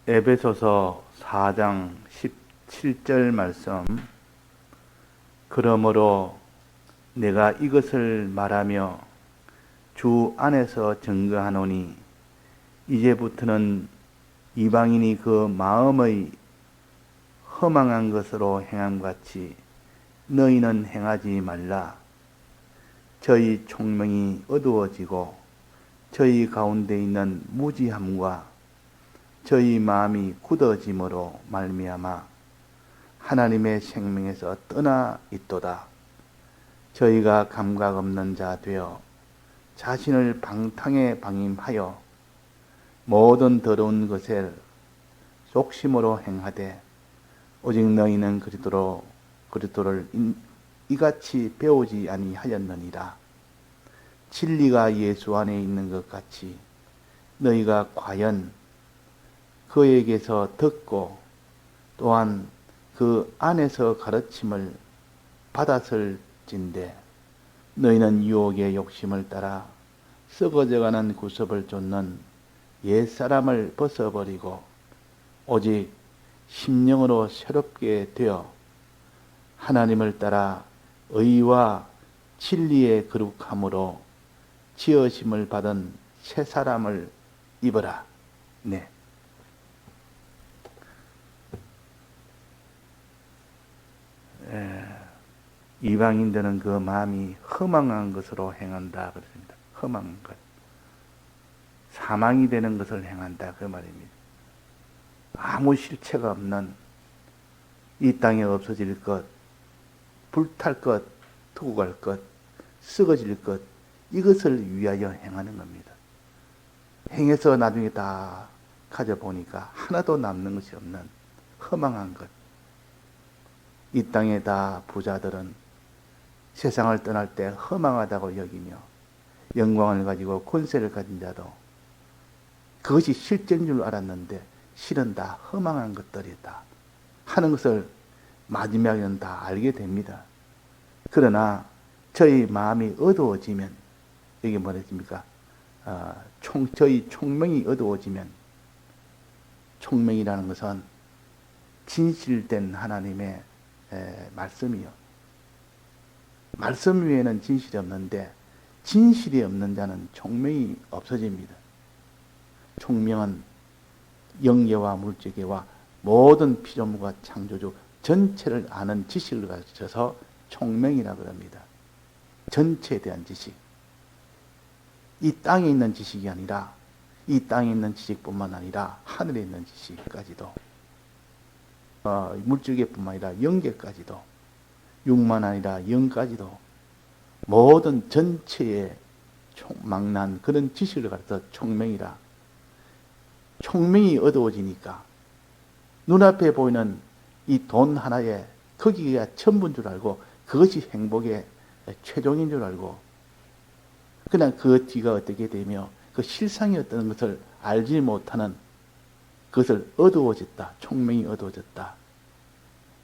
에베소서 4장 17절 말씀. 그러므로 내가 이것을 말하며 주 안에서 증거하노니 이제부터는 이방인이 그 마음의 허망한 것으로 행함같이 너희는 행하지 말라. 저희 총명이 어두워지고 저희 가운데 있는 무지함과 저희 마음이 굳어짐으로 말미암아 하나님의 생명에서 떠나 있도다. 저희가 감각 없는 자 되어 자신을 방탕에 방임하여 모든 더러운 것을 속심으로 행하되 오직 너희는 그리스도를 이같이 배우지 아니하였느니라. 진리가 예수 안에 있는 것 같이 너희가 과연 그에게서 듣고 또한 그 안에서 가르침을 받았을진데 너희는 유혹의 욕심을 따라 썩어져가는 구습을 쫓는 옛사람을 벗어버리고 오직 심령으로 새롭게 되어 하나님을 따라 의와 진리의 거룩함으로 지으심을 받은 새 사람을 입어라. 네. 이방인들은 그 마음이 허망한 것으로 행한다 그랬습니다. 허망한 것. 사망이 되는 것을 행한다 그 말입니다. 아무 실체가 없는 이 땅에 없어질 것, 불탈 것, 두고 갈 것, 썩어질 것, 이것을 위하여 행하는 겁니다. 행해서 나중에 다 가져보니까 하나도 남는 것이 없는 허망한 것. 이 땅에 다 부자들은 세상을 떠날 때 허망하다고 여기며 영광을 가지고 권세를 가진 자도 그것이 실제인 줄 알았는데 실은 다 허망한 것들이다 하는 것을 마지막에는 다 알게 됩니다. 그러나 저희 마음이 어두워지면 이게 뭐랬습니까? 저희 총명이 어두워지면, 총명이라는 것은 진실된 하나님의 말씀이요. 말씀 위에는 진실이 없는데 진실이 없는 자는 총명이 없어집니다. 총명은 영계와 물질계와 모든 피조물과 창조주 전체를 아는 지식을 가르쳐서 총명이라고 합니다. 전체에 대한 지식. 이 땅에 있는 지식이 아니라 이 땅에 있는 지식뿐만 아니라 하늘에 있는 지식까지도, 물질계뿐만 아니라 영계까지도, 육만 아니라 영까지도 모든 전체에 망난 그런 지식을 가르쳐 총명이라. 총명이 어두워지니까 눈앞에 보이는 이 돈 하나에 거기가 전부인 줄 알고 그것이 행복의 최종인 줄 알고, 그냥 그 뒤가 어떻게 되며 그 실상이 어떤 것을 알지 못하는 그것을 어두워졌다. 총명이 어두워졌다.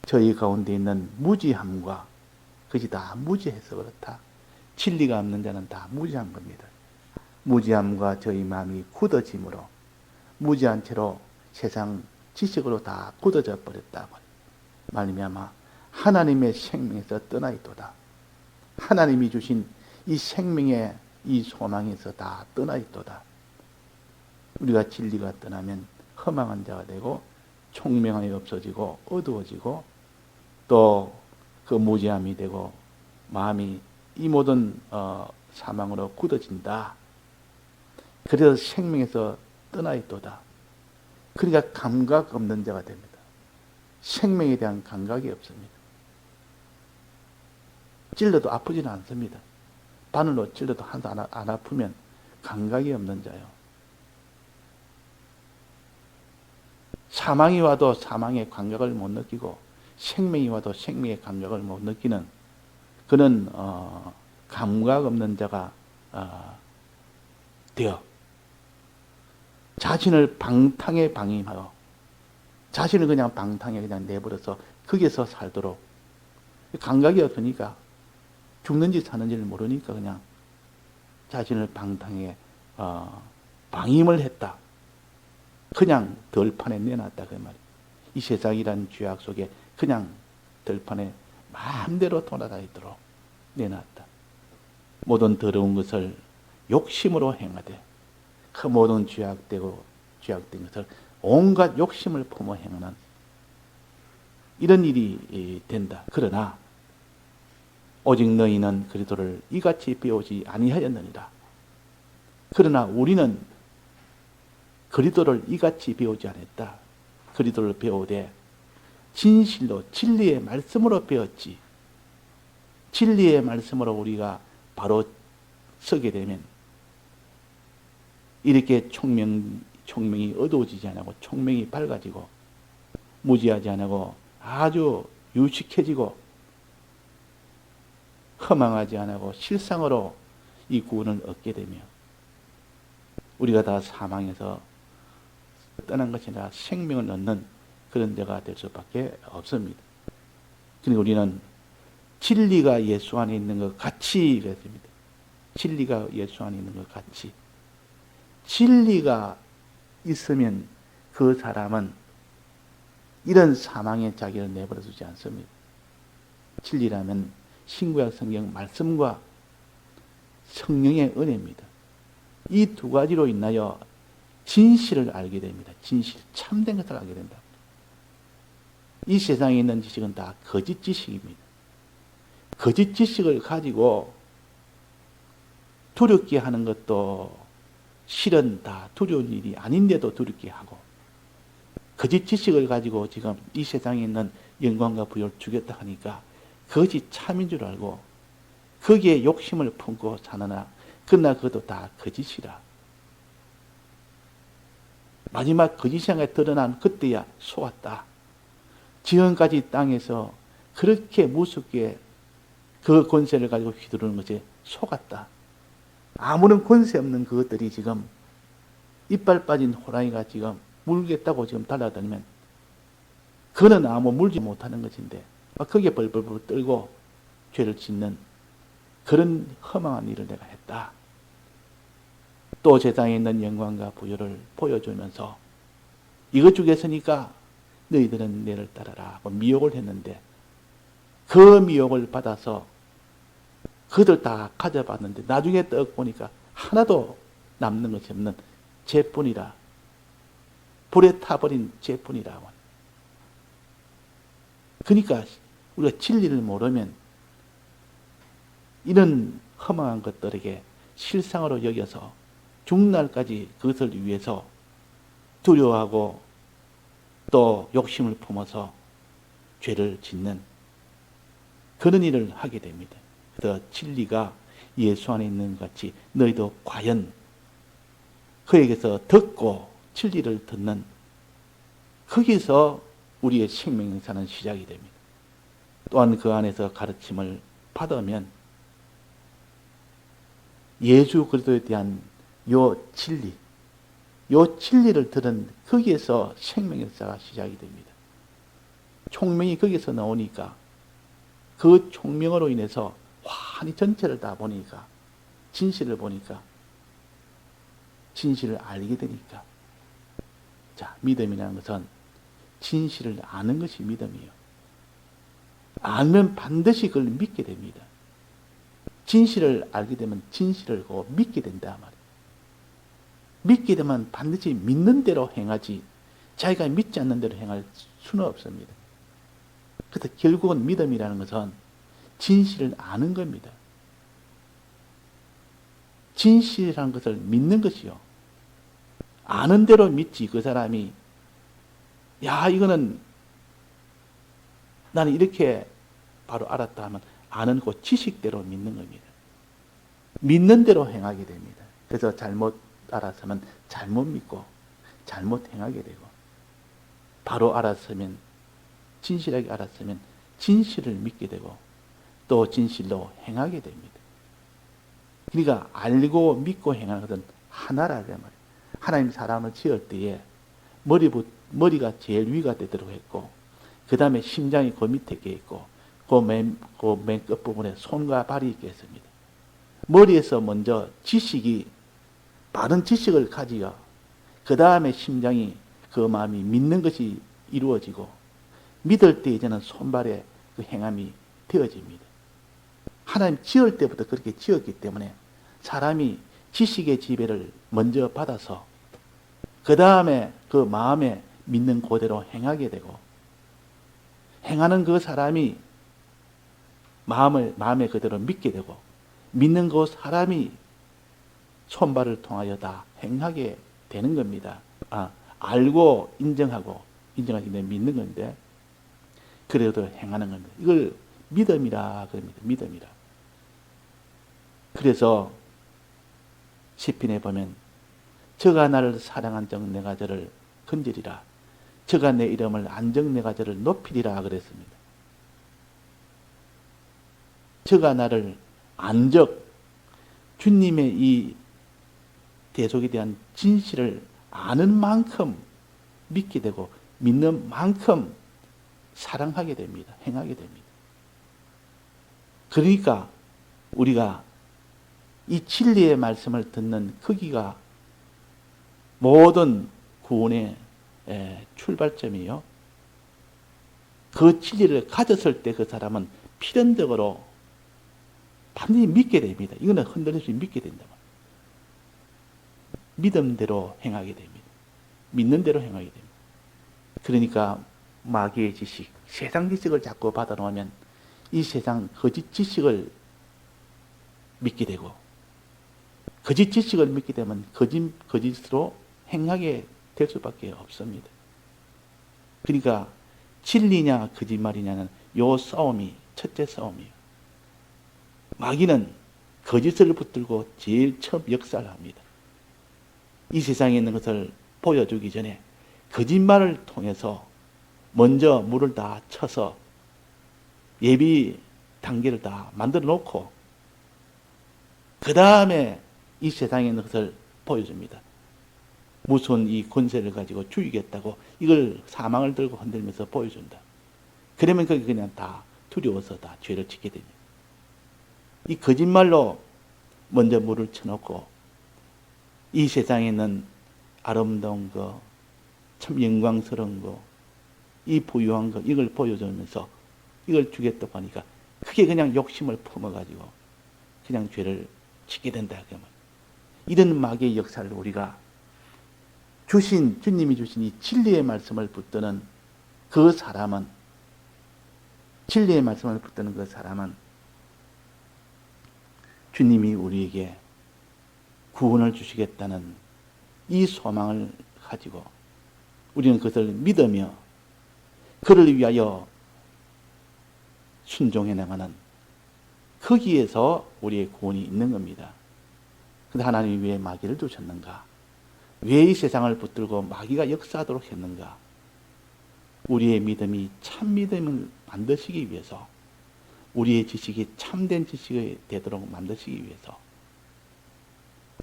저희 가운데 있는 무지함과 그것이 다 무지해서 그렇다. 진리가 없는 자는 다 무지한 겁니다. 무지함과 저희 마음이 굳어짐으로 무지한 채로 세상 지식으로 다 굳어져 버렸다고 말미암아 하나님의 생명에서 떠나 있도다. 하나님이 주신 이 생명의 이 소망에서 다 떠나 있도다. 우리가 진리가 떠나면 허망한 자가 되고 총명함이 없어지고 어두워지고 또 그 무지함이 되고 마음이 이 모든 사망으로 굳어진다. 그래서 생명에서 떠나 있도다. 그러니까 감각 없는 자가 됩니다. 생명에 대한 감각이 없습니다. 찔러도 아프지는 않습니다. 바늘로 찔러도 하나도 안 아프면 감각이 없는 자요. 사망이 와도 사망의 감각을 못 느끼고 생명이 와도 생명의 감각을 못 느끼는 그는 감각 없는 자가 되어 자신을 방탕에 방임하여 자신을 그냥 방탕에 그냥 내버려서 거기서 살도록, 감각이 없으니까 죽는지 사는지를 모르니까 그냥 자신을 방탕에 방임을 했다. 그냥 덜판에 내놨다 그 말이에요. 이 세상이란 죄악 속에 그냥 덜판에 마음대로 돌아다니도록 내놨다. 모든 더러운 것을 욕심으로 행하되 그 모든 죄악된 것을 온갖 욕심을 품어 행하는 이런 일이 된다. 그러나 오직 너희는 그리스도를 이같이 배우지 아니하였느니라. 그러나 우리는 그리스도를 이같이 배우지 않았다. 그리스도를 배우되 진실로 진리의 말씀으로 배웠지. 진리의 말씀으로 우리가 바로 서게 되면 이렇게 총명이 어두워지지 않고 총명이 밝아지고 무지하지 않고 아주 유식해지고 허망하지 않고 실상으로 이 구원을 얻게 되며 우리가 다 사망에서 떠난 것이 아니라 생명을 얻는 그런 데가 될 수밖에 없습니다. 그러니까 우리는 진리가 예수 안에 있는 것 같이 그랬습니다. 진리가 예수 안에 있는 것 같이. 진리가 있으면 그 사람은 이런 사망의 자기를 내버려 두지 않습니다. 진리라면 신구약 성경 말씀과 성령의 은혜입니다. 이 두 가지로 인하여 진실을 알게 됩니다. 진실, 참된 것을 알게 된다. 이 세상에 있는 지식은 다 거짓 지식입니다. 거짓 지식을 가지고 두렵게 하는 것도 실은 다 두려운 일이 아닌데도 두렵게 하고 거짓 지식을 가지고 지금 이 세상에 있는 영광과 부여를 주겠다 하니까 그것이 참인 줄 알고 거기에 욕심을 품고 사느나 그러나 그것도 다 거짓이라. 마지막 거짓이 드러난 그때야 속았다. 지금까지 땅에서 그렇게 무섭게 그 권세를 가지고 휘두르는 것에 속았다. 아무런 권세 없는 그것들이 지금 이빨 빠진 호랑이가 지금 물겠다고 지금 달려다니면 그는 아무 물지 못하는 것인데 거기에 벌벌 떨고 죄를 짓는 그런 허망한 일을 내가 했다. 또 세상에 있는 영광과 부여를 보여주면서 이것 주겠으니까 너희들은 내를 따르라 하고 미혹을 했는데 그 미혹을 받아서 그들 다 가져봤는데 나중에 떡 보니까 하나도 남는 것이 없는 재뿐이라. 불에 타버린 재뿐이라고. 그러니까 우리가 진리를 모르면 이런 허망한 것들에게 실상으로 여겨서 죽날까지 그것을 위해서 두려워하고 또 욕심을 품어서 죄를 짓는 그런 일을 하게 됩니다. 그래서 진리가 예수 안에 있는 것 같이 너희도 과연 그에게서 듣고 진리를 듣는 거기서 우리의 생명 행사는 시작이 됩니다. 또한 그 안에서 가르침을 받으면 예수 그리스도에 대한 요 진리를 들은 거기에서 생명 역사가 시작이 됩니다. 총명이 거기서 나오니까 그 총명으로 인해서 환히 전체를 다 보니까 진실을 보니까 진실을 알게 되니까 자, 믿음이라는 것은 진실을 아는 것이 믿음이에요. 알면 반드시 그걸 믿게 됩니다. 진실을 알게 되면 진실을 믿게 된다 말이에요. 믿게 되면 반드시 믿는 대로 행하지 자기가 믿지 않는 대로 행할 수는 없습니다. 그래서 결국은 믿음이라는 것은 진실을 아는 겁니다. 진실이라는 것을 믿는 것이요. 아는 대로 믿지 그 사람이 야 이거는 나는 이렇게 바로 알았다 하면 아는 그 지식대로 믿는 겁니다. 믿는 대로 행하게 됩니다. 그래서 잘못 알았으면 잘못 믿고 잘못 행하게 되고 바로 알았으면 진실하게 알았으면 진실을 믿게 되고 또 진실로 행하게 됩니다. 그러니까 알고 믿고 행하는 것은 하나라고 말이에요. 하나님 사람을 지을 때에 머리가 제일 위가 되도록 했고 그 다음에 심장이 그 밑에 있게 있고 그 맨 끝부분에 손과 발이 있게 했습니다. 머리에서 먼저 지식이 바른 지식을 가지어 그 다음에 심장이 그 마음이 믿는 것이 이루어지고 믿을 때 이제는 손발에 그 행함이 되어집니다. 하나님 지을 때부터 그렇게 지었기 때문에 사람이 지식의 지배를 먼저 받아서 그 다음에 그 마음에 믿는 그대로 행하게 되고 행하는 그 사람이 마음에 그대로 믿게 되고 믿는 그 사람이 손발을 통하여 다 행하게 되는 겁니다. 알고 인정하기 때문에 믿는 건데 그래도 행하는 겁니다. 이걸 믿음이라 그럽니다. 믿음이라. 그래서 시편에 보면 저가 나를 사랑한 적 내가 저를 건지리라. 저가 내 이름을 안적 내가 저를 높이리라 그랬습니다. 저가 나를 안적 주님의 이 대속에 대한 진실을 아는 만큼 믿게 되고 믿는 만큼 사랑하게 됩니다. 행하게 됩니다. 그러니까 우리가 이 진리의 말씀을 듣는 크기가 모든 구원의 출발점이요. 그 진리를 가졌을 때 그 사람은 필연적으로 반드시 믿게 됩니다. 이거는 흔들릴 수 믿게 된다. 믿음대로 행하게 됩니다. 믿는 대로 행하게 됩니다. 그러니까 마귀의 지식, 세상 지식을 자꾸 받아놓으면 이 세상 거짓 지식을 믿게 되고 거짓 지식을 믿게 되면 거짓으로 행하게 될 수밖에 없습니다. 그러니까 진리냐 거짓말이냐는 요 싸움이 첫째 싸움이에요. 마귀는 거짓을 붙들고 제일 처음 역사를 합니다. 이 세상에 있는 것을 보여주기 전에 거짓말을 통해서 먼저 물을 다 쳐서 예비 단계를 다 만들어 놓고 그 다음에 이 세상에 있는 것을 보여줍니다. 무슨 이 권세를 가지고 죽이겠다고 이걸 사망을 들고 흔들면서 보여준다. 그러면 그게 그냥 다 두려워서 다 죄를 짓게 됩니다. 이 거짓말로 먼저 물을 쳐놓고 이 세상에 있는 아름다운 거, 참 영광스러운 거, 이 부유한 거 이걸 보여주면서 이걸 주겠다고 하니까 그게 그냥 욕심을 품어가지고 그냥 죄를 짓게 된다. 그러면 이런 마귀의 역사를 우리가 주님이 주신 이 진리의 말씀을 붙드는 그 사람은 진리의 말씀을 붙드는 그 사람은 주님이 우리에게 구원을 주시겠다는 이 소망을 가지고 우리는 그것을 믿으며 그를 위하여 순종해 나가는 거기에서 우리의 구원이 있는 겁니다. 근데 하나님이 왜 마귀를 두셨는가? 왜 이 세상을 붙들고 마귀가 역사하도록 했는가? 우리의 믿음이 참 믿음을 만드시기 위해서 우리의 지식이 참된 지식이 되도록 만드시기 위해서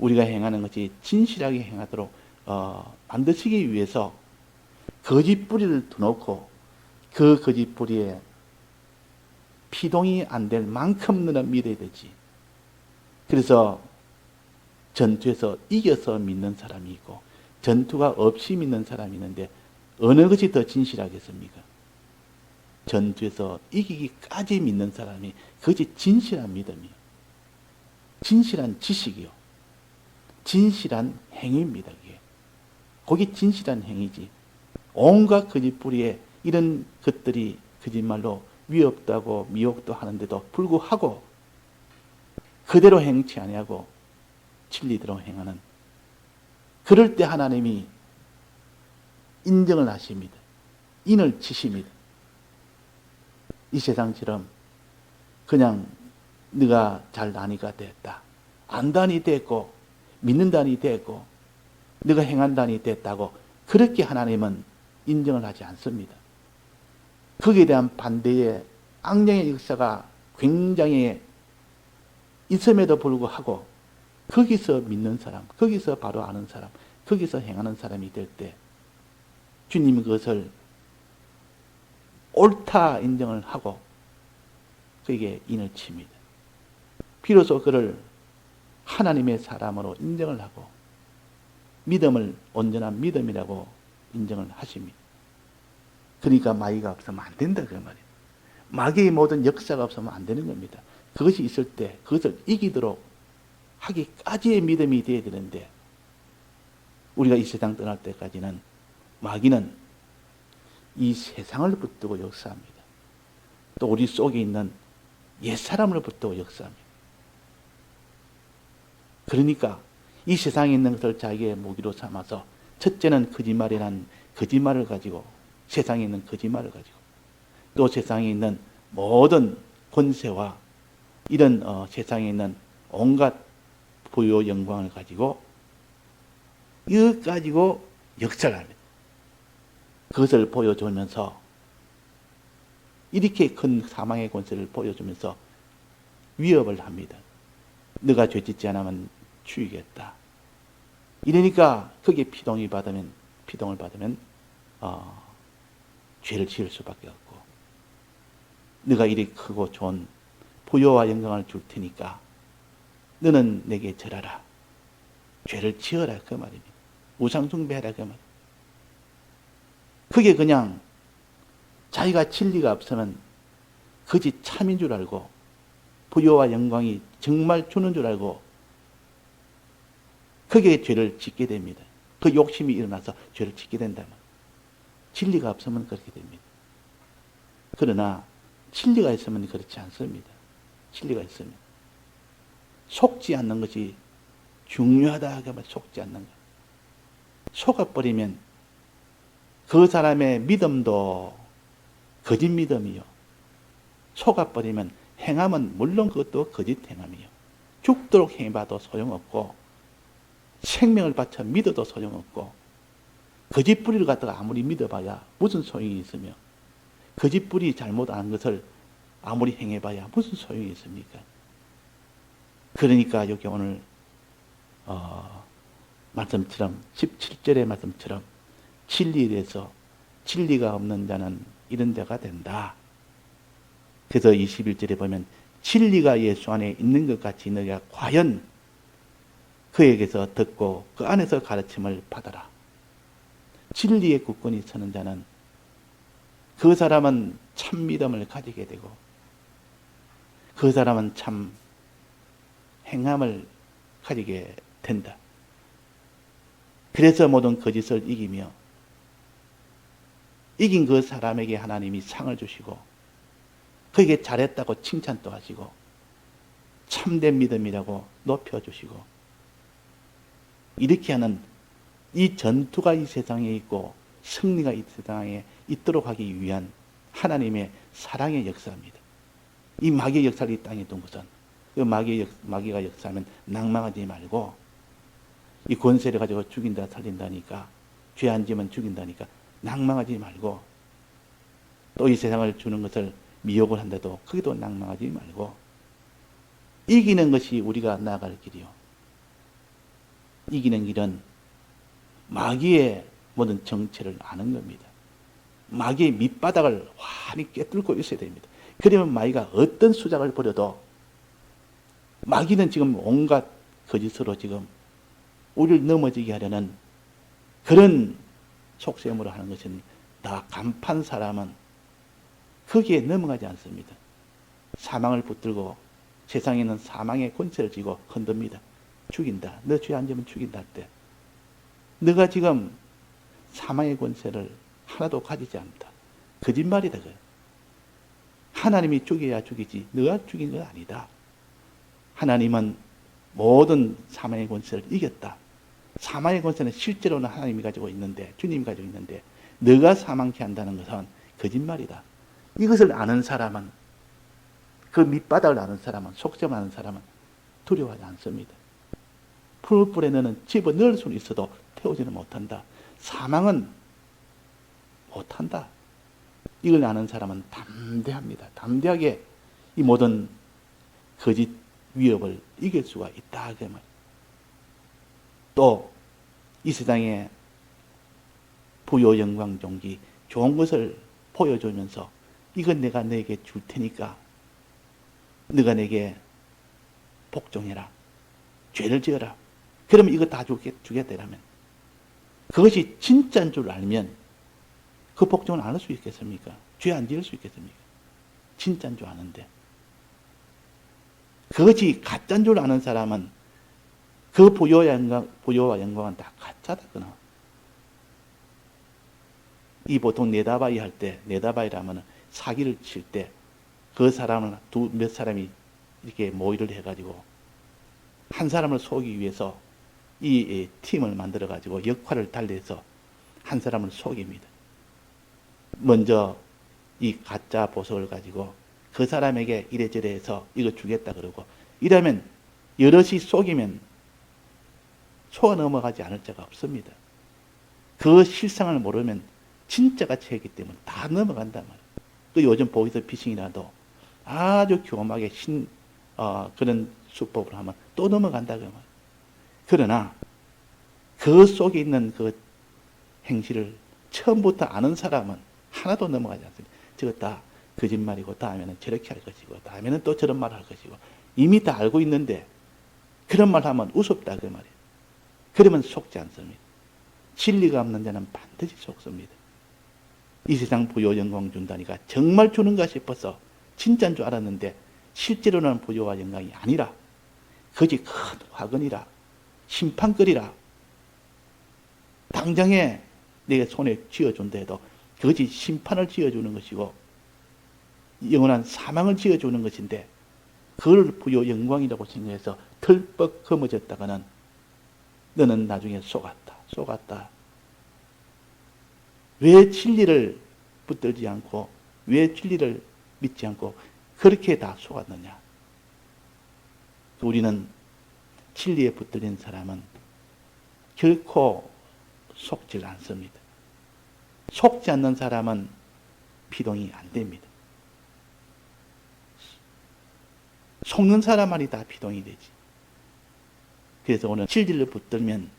우리가 행하는 것이 진실하게 행하도록 만드시기 위해서 거짓 뿌리를 두놓고 그 거짓 뿌리에 피동이 안 될 만큼 너는 믿어야 되지. 그래서 전투에서 이겨서 믿는 사람이 있고 전투가 없이 믿는 사람이 있는데 어느 것이 더 진실하겠습니까? 전투에서 이기기까지 믿는 사람이 그것이 진실한 믿음이요. 진실한 지식이요. 진실한 행위입니다. 그게. 그게 진실한 행위지. 온갖 거짓 뿌리에 이런 것들이 거짓말로 위협다고 미혹도 하는데도 불구하고 그대로 행치 아니하고 진리대로 행하는 그럴 때 하나님이 인정을 하십니다. 인을 치십니다. 이 세상처럼 그냥 네가 잘 아니까 됐다. 안다니 됐고 믿는다니 됐고 네가 행한다니 됐다고 그렇게 하나님은 인정을 하지 않습니다. 거기에 대한 반대의 악령의 역사가 굉장히 있음에도 불구하고 거기서 믿는 사람, 거기서 바로 아는 사람, 거기서 행하는 사람이 될 때 주님이 그것을 옳다 인정을 하고 그에게 인을 칩니다. 비로소 그를 하나님의 사람으로 인정을 하고 믿음을 온전한 믿음이라고 인정을 하십니다. 그러니까 마귀가 없으면 안 된다 그 말이에요. 마귀의 모든 역사가 없으면 안 되는 겁니다. 그것이 있을 때 그것을 이기도록 하기까지의 믿음이 되어야 되는데, 우리가 이 세상 떠날 때까지는 마귀는 이 세상을 붙들고 역사합니다. 또 우리 속에 있는 옛사람을 붙들고 역사합니다. 그러니까 이 세상에 있는 것을 자기의 무기로 삼아서, 첫째는 거짓말이란 거짓말을 가지고, 세상에 있는 거짓말을 가지고, 또 세상에 있는 모든 권세와 이런 세상에 있는 온갖 부요 영광을 가지고, 이것 가지고 역사를 합니다. 그것을 보여주면서, 이렇게 큰 사망의 권세를 보여주면서 위협을 합니다. 너가 죄짓지 않으면 죽이겠다. 이러니까 거기에 피동을 받으면 죄를 지을 수밖에 없고, 너가 이리 크고 좋은 부요와 영광을 줄 테니까 너는 내게 절하라. 죄를 지어라 그 말입니다. 우상 숭배하라 그 말. 그게 그냥 자기가 진리가 없으면 거짓 참인 줄 알고, 부요와 영광이 정말 주는 줄 알고 거기에 죄를 짓게 됩니다. 그 욕심이 일어나서 죄를 짓게 된다면, 진리가 없으면 그렇게 됩니다. 그러나 진리가 있으면 그렇지 않습니다. 진리가 있으면 속지 않는 것이 중요하다. 속지 않는 것. 속아버리면 그 사람의 믿음도 거짓 믿음이요. 속아버리면 행함은 물론 그것도 거짓 행함이요. 죽도록 행해봐도 소용없고, 생명을 바쳐 믿어도 소용없고, 거짓 뿌리를 갖다가 아무리 믿어봐야 무슨 소용이 있으며, 거짓 뿌리 잘못 안 것을 아무리 행해봐야 무슨 소용이 있습니까? 그러니까 여기 오늘 말씀처럼 17절의 말씀처럼 진리에 대해서 진리가 없는 자는 이런 자가 된다. 그래서 21절에 보면 진리가 예수 안에 있는 것 같이 너희가 과연 그에게서 듣고 그 안에서 가르침을 받아라. 진리의 굳건히 서는 자는, 그 사람은 참 믿음을 가지게 되고, 그 사람은 참 행함을 가지게 된다. 그래서 모든 거짓을 이기며, 이긴 그 사람에게 하나님이 상을 주시고, 그에게 잘했다고 칭찬도 하시고, 참된 믿음이라고 높여주시고, 이렇게 하는 이 전투가 이 세상에 있고 승리가 이 세상에 있도록 하기 위한 하나님의 사랑의 역사입니다. 이 마귀의 역사를 이 땅에 둔 것은, 그 마귀가 역사하면 낭망하지 말고, 이 권세를 가지고 죽인다 살린다니까, 죄 안 지면 죽인다니까 낭망하지 말고, 또 이 세상을 주는 것을 미혹을 한다도 거기도 낭망하지 말고, 이기는 것이 우리가 나아갈 길이요. 이기는 길은 마귀의 모든 정체를 아는 겁니다. 마귀의 밑바닥을 환히 꿰뚫고 있어야 됩니다. 그러면 마귀가 어떤 수작을 벌여도, 마귀는 지금 온갖 거짓으로 지금 우리를 넘어지게 하려는 그런 속셈으로 하는 것은, 다 간판 사람은 거기에 넘어가지 않습니다. 사망을 붙들고 세상에 있는 사망의 권세를 쥐고 흔듭니다. 죽인다. 너 죄 안 지면 죽인다 할 때, 너가 지금 사망의 권세를 하나도 가지지 않는다. 거짓말이다. 하나님이 죽여야 죽이지 너가 죽인 건 아니다. 하나님은 모든 사망의 권세를 이겼다. 사망의 권세는 실제로는 하나님이 가지고 있는데, 주님이 가지고 있는데, 너가 사망케 한다는 것은 거짓말이다. 이것을 아는 사람은, 그 밑바닥을 아는 사람은, 속셈을 아는 사람은 두려워하지 않습니다. 풀불에 너는 집어넣을 수는 있어도 태우지는 못한다. 사망은 못한다. 이걸 아는 사람은 담대합니다. 담대하게 이 모든 거짓 위협을 이길 수가 있다. 또 이 세상에 부요 영광 종기 좋은 것을 보여주면서, 이건 내가 너에게 줄 테니까 너가 내게 복종해라. 죄를 지어라. 그러면 이거 다 주겠다라면, 그것이 진짜인 줄 알면 그 복종을 안 할 수 있겠습니까? 죄 안 지을 수 있겠습니까? 진짜인 줄 아는데. 그것이 가짜인 줄 아는 사람은 그 부여와 영광은 다 가짜다. 이 보통 네다바이 할 때, 네다바이라면 사기를 칠 때 그 사람을 몇 사람이 이렇게 모의를 해가지고 한 사람을 속이기 위해서 이 팀을 만들어가지고 역할을 달리해서 한 사람을 속입니다. 먼저 이 가짜 보석을 가지고 그 사람에게 이래저래 해서 이거 주겠다 그러고, 이러면 여럿이 속이면 속아 넘어가지 않을 자가 없습니다. 그 실상을 모르면 진짜가 채이기 때문에 다 넘어간단 말이에요. 그 요즘 보이스 피싱이라도 아주 교묘하게 그런 수법을 하면 또 넘어간다 그 말이에요. 그러나 그 속에 있는 그 행실을 처음부터 아는 사람은 하나도 넘어가지 않습니다. 저거 다 거짓말이고, 다음에는 저렇게 할 것이고, 다음에는 또 저런 말을 할 것이고, 이미 다 알고 있는데 그런 말 하면 우습다 그 말이에요. 그러면 속지 않습니다. 진리가 없는 자는 반드시 속습니다. 이 세상 부요 영광 준다니까 정말 주는가 싶어서 진짜인 줄 알았는데 실제로는 부요와 영광이 아니라 거지 큰 화근이라 심판거리라 당장에 내게 손에 쥐어준다 해도 그것이 심판을 쥐어주는 것이고 영원한 사망을 쥐어주는 것인데, 그걸 부요 영광이라고 생각해서 덜뻑 거머졌다가는 너는 나중에 속았다. 왜 진리를 붙들지 않고, 왜 진리를 믿지 않고 그렇게 다 속았느냐? 우리는 진리에 붙들린 사람은 결코 속질 않습니다. 속지 않는 사람은 피동이 안 됩니다. 속는 사람만이 다 피동이 되지. 그래서 오늘 진리를 붙들면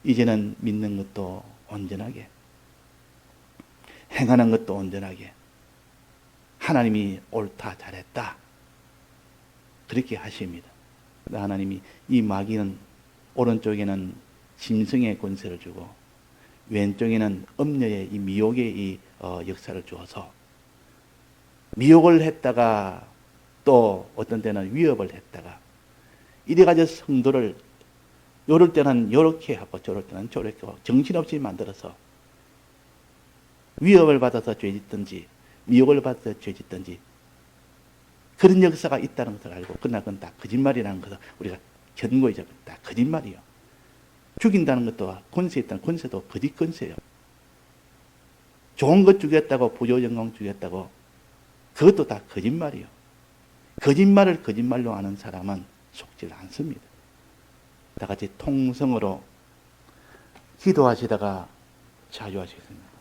이제는 믿는 것도 온전하게, 행하는 것도 온전하게, 하나님이 옳다 잘했다 그렇게 하십니다. 하나님이 이 마귀는 오른쪽에는 짐승의 권세를 주고 왼쪽에는 음녀의 이 미혹의 이 역사를 주어서 미혹을 했다가 또 어떤 때는 위협을 했다가 이래가지고 성도를 요럴 때는 요렇게 하고 저럴 때는 저렇게 하고 정신없이 만들어서 위협을 받아서 죄짓든지 미혹을 받아서 죄짓든지 그런 역사가 있다는 것을 알고, 그러나 그건 다 거짓말이라는 것을 우리가 견고히 잡은 다 거짓말이요. 죽인다는 것도 권세 있다는 권세도 거짓 권세요. 좋은 것 주겠다고 부요 영광 주겠다고 그것도 다 거짓말이요. 거짓말을 거짓말로 아는 사람은 속질 않습니다. 다 같이 통성으로 기도하시다가 자유하시겠습니다.